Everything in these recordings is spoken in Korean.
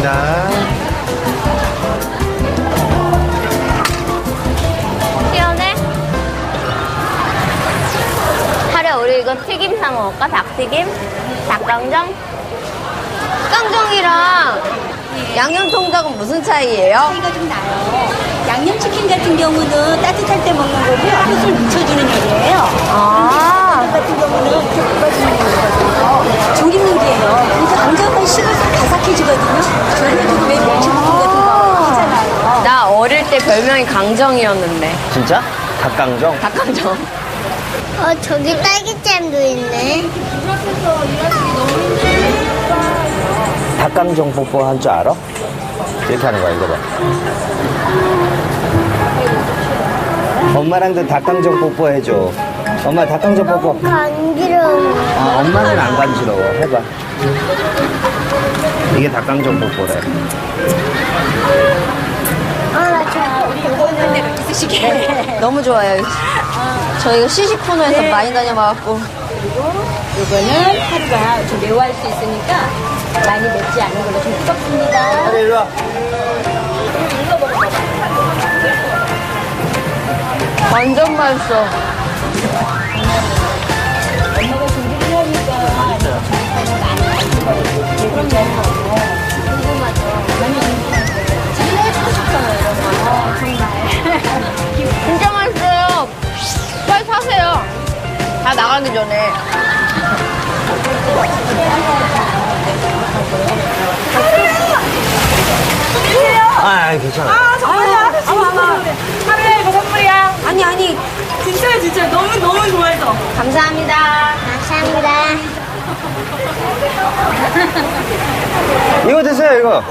감사합니다. 시원해? 하려 우리 이거 튀김 사 먹을까? 닭튀김? 닭강정? 닭강정이랑 양념통닭은 무슨 차이예요? 차이가 좀 나요. 양념치킨 같은 경우는 따뜻할 때 먹는 거고요. 숯을 묻혀주는 요리예요. 아, 같은 경우는 이렇게 굽어주는 요리거든요. 조림 요리예요. 그래서 강정은 식어서 바삭해지거든요. 저희도 왜 멸치볶음 같은 거 하잖아요. 나 어릴 때 별명이 강정이었는데. 진짜? 닭강정? 닭강정. 저기 딸기잼도 있네. 닭강정 뽀뽀 할 줄 알아? 이렇게 하는 거야, 이거 봐. 엄마랑도 닭강정 뽀뽀 해줘. 엄마 닭강정 뽀뽀. 간지러워. 아, 엄마는 안 간지러워. 해봐. 이게 닭강정 뽀뽀래. 나 좋아. 너무 좋아요. 저희가 시식 코너에서 많이 다녀봐갖고. 이거는 하루가 좀 매워할 수 있으니까 많이 맵지 않은 걸로 좀 뜨겁습니다. 그래, 이리 와. 완전 맛있어. 엄마가 준비를 하니까 많이 알지. 궁금하죠. 많이 집에 해주고 싶잖아요, 이런 거. 정말. 진짜 맛있어요. 빨리 사세요. 다 나가기 전에. 아, 괜찮아. 하루에 이거 선물이야. 아니. 진짜 너무 좋아해서. 감사합니다. 감사합니다. 이거 드세요, 이거.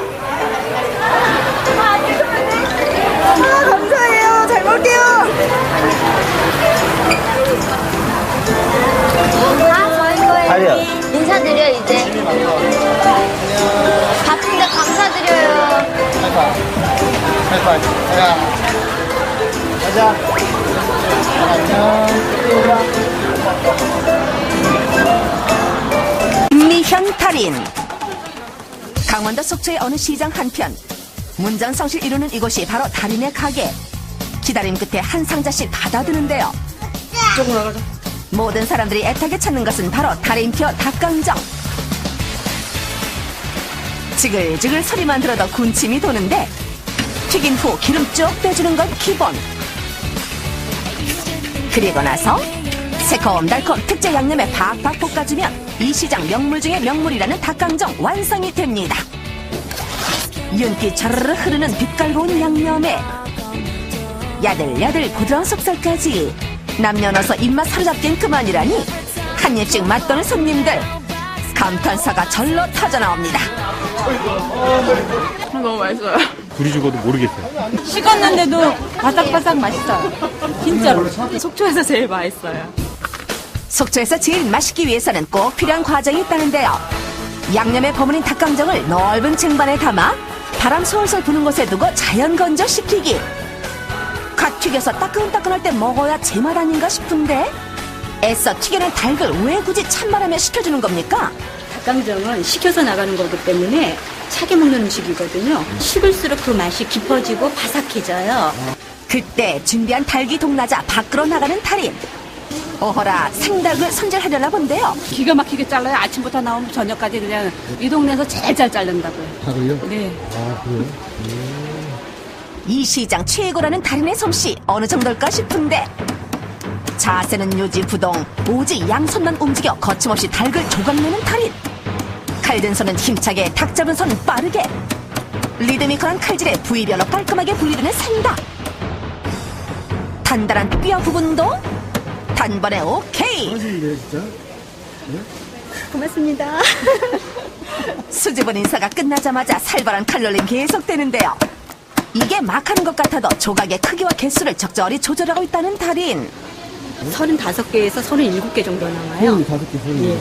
감사해요. 잘 먹을게요. 저희 거예요. 달려. 인사드려, 이제. 바쁜데 감사드려요. 가자. 미현 달인. 강원도 속초의 어느 시장 한편 문전성시를 이루는 이곳이 바로 달인의 가게. 기다림 끝에 한 상자씩 받아드는데요. 모든 사람들이 애타게 찾는 것은 바로 달인표 닭강정. 지글지글 소리만 들어도 군침이 도는데 튀긴 후 기름 쭉 빼주는 건 기본. 그리고 나서 새콤달콤 특제 양념에 팍팍 볶아주면 이 시장 명물 중의 명물이라는 닭강정 완성이 됩니다. 윤기 자르르 흐르는 빛깔고운 양념에 야들야들 부드러운 속살까지 남녀노소 입맛 사로잡긴 그만이라니 한 입씩 맛도는 손님들 감탄사가 절로 터져나옵니다. 너무 맛있어요. 둘이 죽어도 모르겠어요. 식었는데도 바삭바삭 맛있어요. 진짜로. 속초에서 제일 맛있어요. 속초에서 제일 맛있기 위해서는 꼭 필요한 과정이 있다는데요. 양념에 버무린 닭강정을 넓은 쟁반에 담아 바람 솔솔 부는 곳에 두고 자연 건조시키기. 갓 튀겨서 따끈따끈할 때 먹어야 제맛 아닌가 싶은데 애써 튀겨낸 닭을 왜 굳이 찬바람에 식혀주는 겁니까? 닭강정은 식혀서 나가는 거기 때문에 차게 먹는 음식이거든요. 식을수록 그 맛이 깊어지고 바삭해져요. 그때 준비한 닭이 동나자 밖으로 나가는 달인. 오호라 생닭을 손질하려나 본데요. 기가 막히게 잘라요. 아침부터 나오면 저녁까지 그냥 이 동네에서 제일 잘 자른다고요. 닭을요? 네. 아, 그래요? 이 시장 최고라는 달인의 솜씨 어느 정도일까 싶은데 자세는 요지부동 오직 양손만 움직여 거침없이 닭을 조각내는 달인. 칼든 손은 힘차게 닭 잡은 손 빠르게 리드미컬한 칼질에 부위별로 깔끔하게 분리되는 생닭. 단단한 뼈 부분도 단번에 오케이. 고맙습니다. 수줍은 인사가 끝나자마자 살벌한 칼놀림 계속되는데요. 이게 막 하는 것 같아도 조각의 크기와 개수를 적절히 조절하고 있다는 달인. 35개에서 37개 정도 나와요. 35개.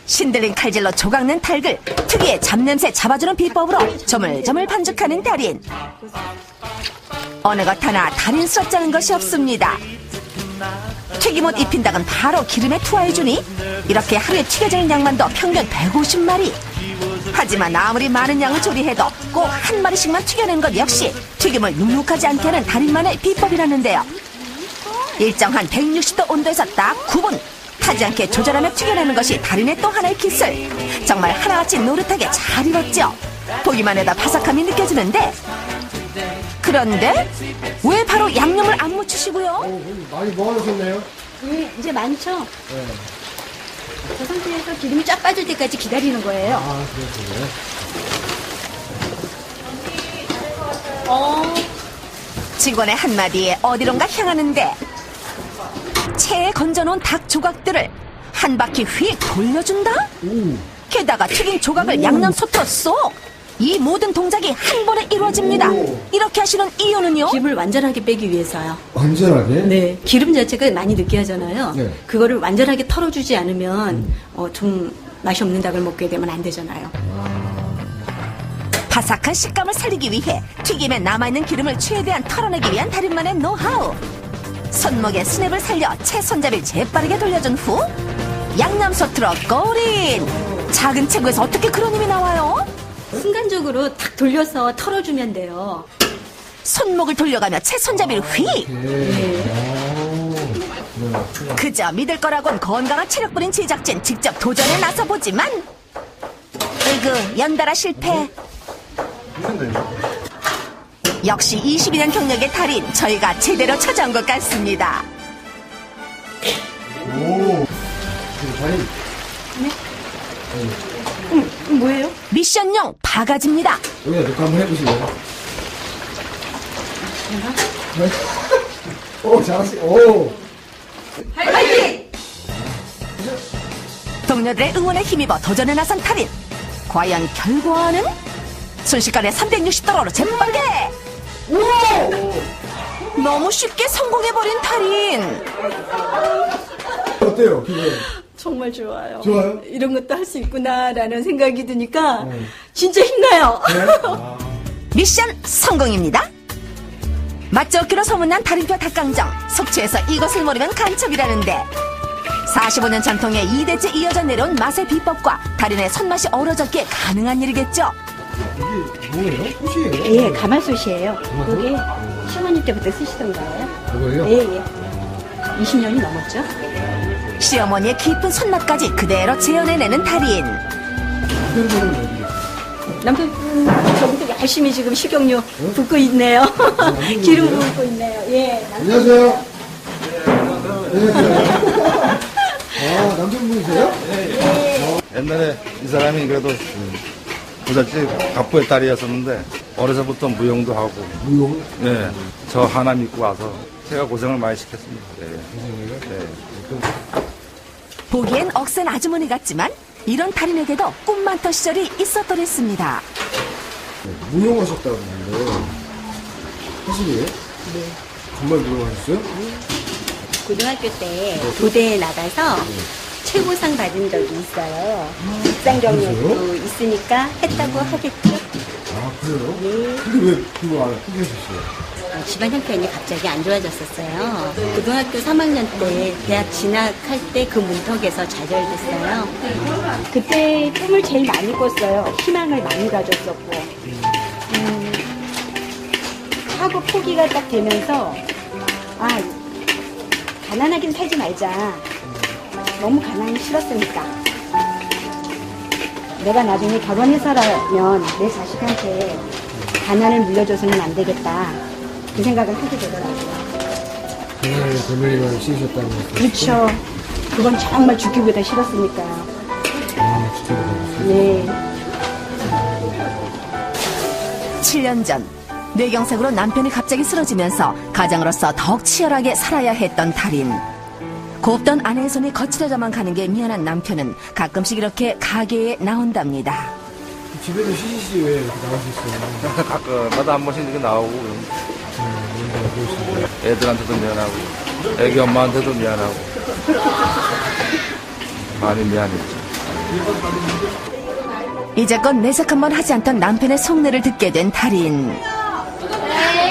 신들린 칼질로 조각낸 닭을 특유의 잡냄새 잡아주는 비법으로 조물조물 반죽하는 달인. 어느 것 하나 달인스럽지 않은 것이 없습니다. 튀김옷 입힌 닭은 바로 기름에 투하해주니 이렇게 하루에 튀겨지는 양만도 평균 150마리. 하지만 아무리 많은 양을 조리해도 꼭 한 마리씩만 튀겨낸 것 역시 튀김을 눅눅하지 않게 하는 달인만의 비법이라는데요. 일정한 160도 온도에서 딱 9분 타지 않게 조절하며 튀겨내는 것이 달인의 또 하나의 기술. 정말 하나같이 노릇하게 잘 익었죠. 보기만 해도 바삭함이 느껴지는데, 그런데 왜 바로 양념을 안 묻히시고요? 많이 모아놓으셨네요? 예, 이제 많죠? 저 상태에서 기름이 쫙 빠질 때까지 기다리는 거예요. 아, 그렇군요. 직원의 한마디에 어디론가 향하는데, 체에 건져놓은 닭 조각들을 한 바퀴 휙 돌려준다? 게다가 튀긴 조각을 양념솥으로 쏙! 이 모든 동작이 한 번에 이루어집니다. 이렇게 하시는 이유는요? 기름을 완전하게 빼기 위해서요. 완전하게? 네, 기름 자체가 많이 느끼하잖아요. 네. 그거를 완전하게 털어주지 않으면 좀 맛이 없는 닭을 먹게 되면 안 되잖아요. 바삭한 식감을 살리기 위해 튀김에 남아있는 기름을 최대한 털어내기 위한 달인만의 노하우. 손목에 스냅을 살려 채 손잡이를 재빠르게 돌려준 후 양념솥으로 꼬린. 작은 체구에서 어떻게 그런 힘이 나와요? 순간적으로 탁 돌려서 털어주면 돼요. 손목을 돌려가며 채 손잡이를 휙. 그저 믿을 거라곤 건강한 체력뿐인 제작진 직접 도전에 나서보지만 으그 연달아 실패. 역시 22년 경력의 달인, 저희가 제대로 찾아온 것 같습니다. 오. 달인. 뭐예요? 미션용 바가지입니다. 여기다 넣고 한번 해보실래요? 네? 오, 잘하시, 오. 동료들의 응원에 힘입어 도전에 나선 달인. 과연 결과는? 순식간에 360도로 재빠르게! 너무 쉽게 성공해버린 달인. 어때요, 기분? 정말 좋아요. 좋아요? 이런 것도 할 수 있구나라는 생각이 드니까 진짜 힘나요. 미션 성공입니다. 맛좋기로 소문난 달인표 닭강정. 속초에서 이것을 모르면 간첩이라는데 45년 전통의 2대째 이어져 내려온 맛의 비법과 달인의 손맛이 어우러졌기에 가능한 일이겠죠. 이게 뭐예요? 꽃이에요? 예, 가마솥이에요. 그게 시어머니 때부터 쓰시던 거예요. 이거예요? 예. 20년이 넘었죠. 시어머니의 깊은 손맛까지 그대로 재현해내는 달인. 남편 저기도 열심히 지금 식용유 붓고 있네요. 기름 붓고 있네요. 예. 안녕하세요. 안녕하세요. 아, 남편분이세요? 옛날에 이 사람이 그래도 부잣집 갑부의 딸이었었는데 어려서부터 무용도 하고 무용? 네, 저 하나 믿고 와서 제가 고생을 많이 시켰습니다. 네. 네. 보기엔 억센 아주머니 같지만 이런 달인에게도 꿈 많던 시절이 있었더랬습니다. 무용하셨다고 하는데 사실이에요? 네. 정말 무용하셨어요? 고등학교 때 부대에 나가서 최고상 받은 적이 있어요. 입상 경력도 있으니까 했다고 하겠죠. 아, 그래요? 네. 근데 왜 그거 안 포기하셨어요? 집안 형편이 갑자기 안 좋아졌었어요. 고등학교 3학년 때 대학 진학할 때 그 문턱에서 좌절됐어요. 그때 꿈을 제일 많이 꿨어요. 희망을 많이 가졌었고. 하고 포기가 딱 되면서 가난하긴 살지 말자. 너무 가난이 싫었으니까. 내가 나중에 결혼해서라면 내 자식한테 가난을 물려줘서는 안 되겠다. 그 생각을 하게 되더라고요. 가난을 대머리만 씌우셨다는 거죠? 그렇죠. 그건 정말 죽기보다 싫었으니까요. 아, 진짜 그러셨어요? 네. 7년 전 뇌경색으로 남편이 갑자기 쓰러지면서 가장으로서 더욱 치열하게 살아야 했던 달인. 곱던 아내의 손이 거칠어져만 가는 게 미안한 남편은 가끔씩 이렇게 가게에 나온답니다. 집에서 쉬시지 왜 이렇게 나오셨어요? 가끔마다 한 번씩 이렇게 나오고 애들한테도 미안하고 애기 엄마한테도 미안하고 많이 미안했죠. 이제껏 내색 한 번 하지 않던 남편의 속내를 듣게 된 달인.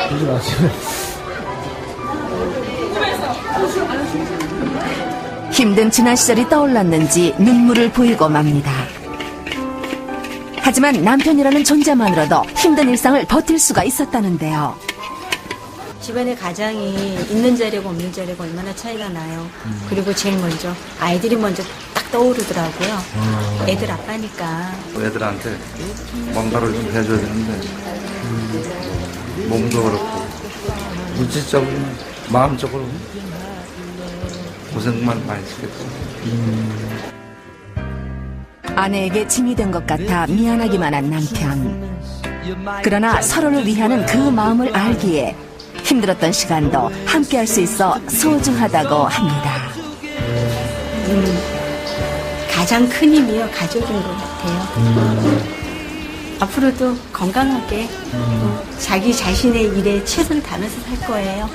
그러지 마시고. 힘든 지난 시절이 떠올랐는지 눈물을 보이고 맙니다. 하지만 남편이라는 존재만으로도 힘든 일상을 버틸 수가 있었다는데요. 집안의 가장이 있는 자리고 없는 자리고 얼마나 차이가 나요. 그리고 제일 먼저 아이들이 먼저 딱 떠오르더라고요. 애들 아빠니까. 애들한테 뭔가를 좀 해줘야 되는데 몸도 그렇고 물질적으로 마음적으로 고생만 많이 시켰죠. 아내에게 짐이 된 것 같아 미안하기만 한 남편. 그러나 서로를 위하는 그 마음을 알기에 힘들었던 시간도 함께할 수 있어 소중하다고 합니다. 가장 큰 힘이요 가족인 것 같아요. 앞으로도 건강하게 또 자기 자신의 일에 최선을 다해서 살 거예요.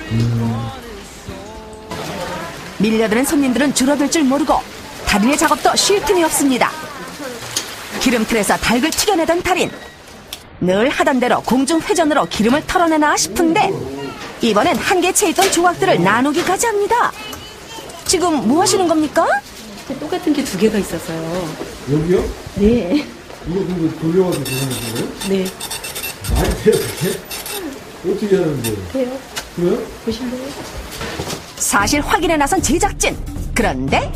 밀려드는 손님들은 줄어들 줄 모르고 달인의 작업도 쉴 틈이 없습니다. 기름틀에서 닭을 튀겨내던 달인. 늘 하던 대로 공중회전으로 기름을 털어내나 싶은데 이번엔 한개채 있던 조각들을 나누기까지 합니다. 지금 뭐 하시는 겁니까? 똑같은 게 두 개가 있어서요. 여기요? 네. 이거 근데 돌려가지고 계산하신 거예요? 네. 말이 돼요, 그게? 어떻게 하는데? 돼요. 그래요? 보실래요? 사실 확인에 나선 제작진. 그런데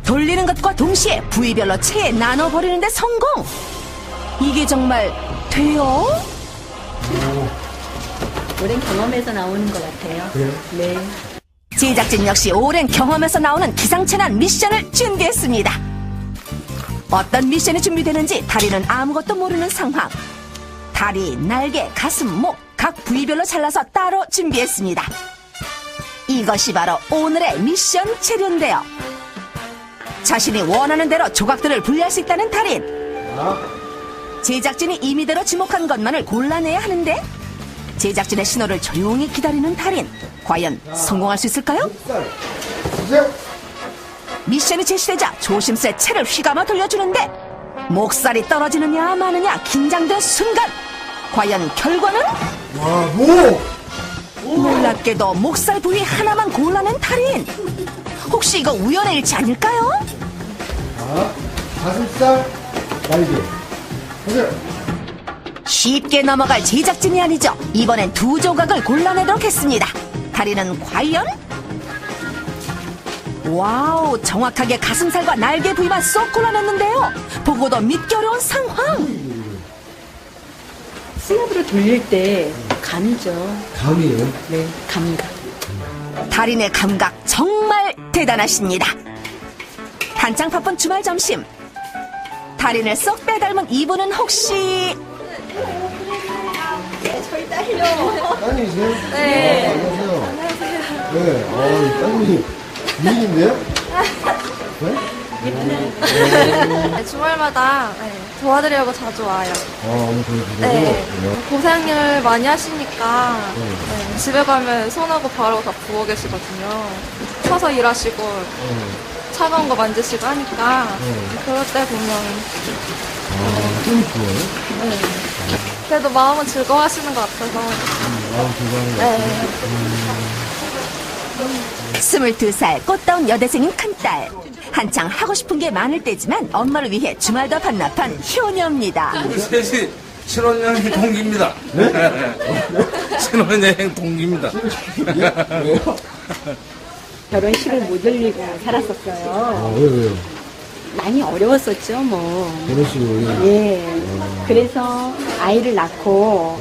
돌리는 것과 동시에 부위별로 채에 나눠버리는데 성공. 이게 정말 돼요? 오랜 경험에서 나오는 것 같아요. 그래요? 네. 제작진 역시 오랜 경험에서 나오는 기상천외한 미션을 준비했습니다. 어떤 미션이 준비되는지 다리는 아무것도 모르는 상황. 다리, 날개, 가슴, 목 각 부위별로 잘라서 따로 준비했습니다. 이것이 바로 오늘의 미션 재료인데요. 자신이 원하는 대로 조각들을 분리할 수 있다는 달인. 제작진이 임의대로 지목한 것만을 골라내야 하는데 제작진의 신호를 조용히 기다리는 달인. 과연 성공할 수 있을까요? 미션이 제시되자 조심스레 채를 휘감아 돌려주는데 목살이 떨어지느냐 마느냐 긴장된 순간 과연 결과는? 와, 뭐? 놀랍게도 목살 부위 하나만 골라낸 달인. 혹시 이거 우연의 일치 아닐까요? 자, 가슴살, 날개. 보세요. 쉽게 넘어갈 제작진이 아니죠. 이번엔 두 조각을 골라내도록 했습니다. 달인은 과연? 와우, 정확하게 가슴살과 날개 부위만 쏙 골라냈는데요. 보고도 믿기 어려운 상황. 스냅으로 돌릴 때 감이죠. 감이에요? 네, 감각. 달인의 감각 정말 대단하십니다. 한창 바쁜 주말 점심. 달인을 쏙 빼닮은 이분은 혹시 따님이세요? 네. 안녕하세요. 네, 이 따님이 미인인데요? 네, 주말마다 도와드리려고 자주 와요. 오늘 보여주세요. 네. 고생을 많이 하시니까 네, 집에 가면 손하고 발하고 다 부어 계시거든요. 서서 일하시고 차가운 거 만지시고 하니까 그럴 때 보면 좀 부어요? 네. 그래도 마음은 즐거워하시는 것 같아서 마음 즐거워하는 것 같아요. 네. 22살 꽃다운 여대생인 큰딸. 한창 하고 싶은 게 많을 때지만 엄마를 위해 주말도 반납한 효녀입니다. 셋이 신혼여행 동기입니다. 신혼여행 동기입니다. 왜요? 결혼식을 못 올리고 살았었어요. 왜요? 많이 어려웠었죠, 뭐. 결혼식을 예. 그래서 아이를 낳고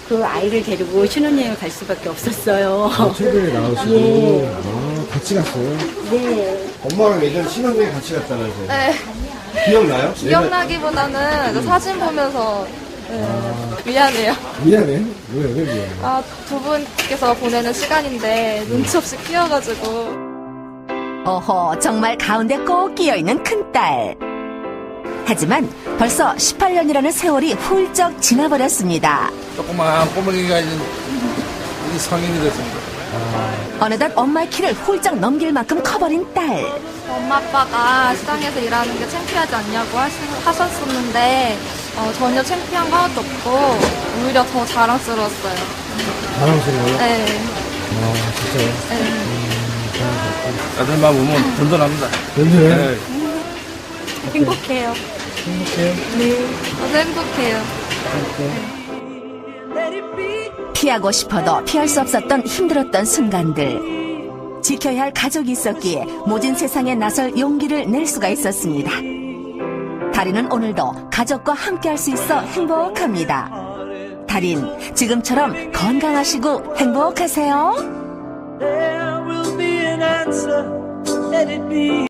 그 아이를 데리고 신혼여행을 갈 수밖에 없었어요. 최근에 나오시고 예. 같이 갔어요? 네. 엄마랑 예전에 신혼여행 같이 갔잖아요. 네. 기억나요? 기억나기보다는 사진 보면서 미안해요. 미안해. 왜 미안해? 두 분께서 보내는 시간인데 눈치 없이 끼어가지고 어허, 정말 가운데 꼭 끼어있는 큰딸. 하지만 벌써 18년이라는 세월이 훌쩍 지나버렸습니다. 조그마한 꼬맹이가 이제 성인이 됐습니다. 어느덧 엄마의 키를 훌쩍 넘길 만큼 커버린 딸. 엄마 아빠가 시장에서 일하는 게 창피하지 않냐고 하셨었는데 전혀 창피한 거 하나도 없고 오히려 더 자랑스러웠어요. 자랑스러워요? 네. 진짜요? 네. 애들만 보면 든든합니다. 든든해? 네. 행복해요. 행복해요? 네. 저도 행복해요. 피하고 싶어도 피할 수 없었던 힘들었던 순간들. 지켜야 할 가족이 있었기에 모진 세상에 나설 용기를 낼 수가 있었습니다. 달인은 오늘도 가족과 함께 할 수 있어 행복합니다. 달인, 지금처럼 건강하시고 행복하세요. There will be an answer, let it be.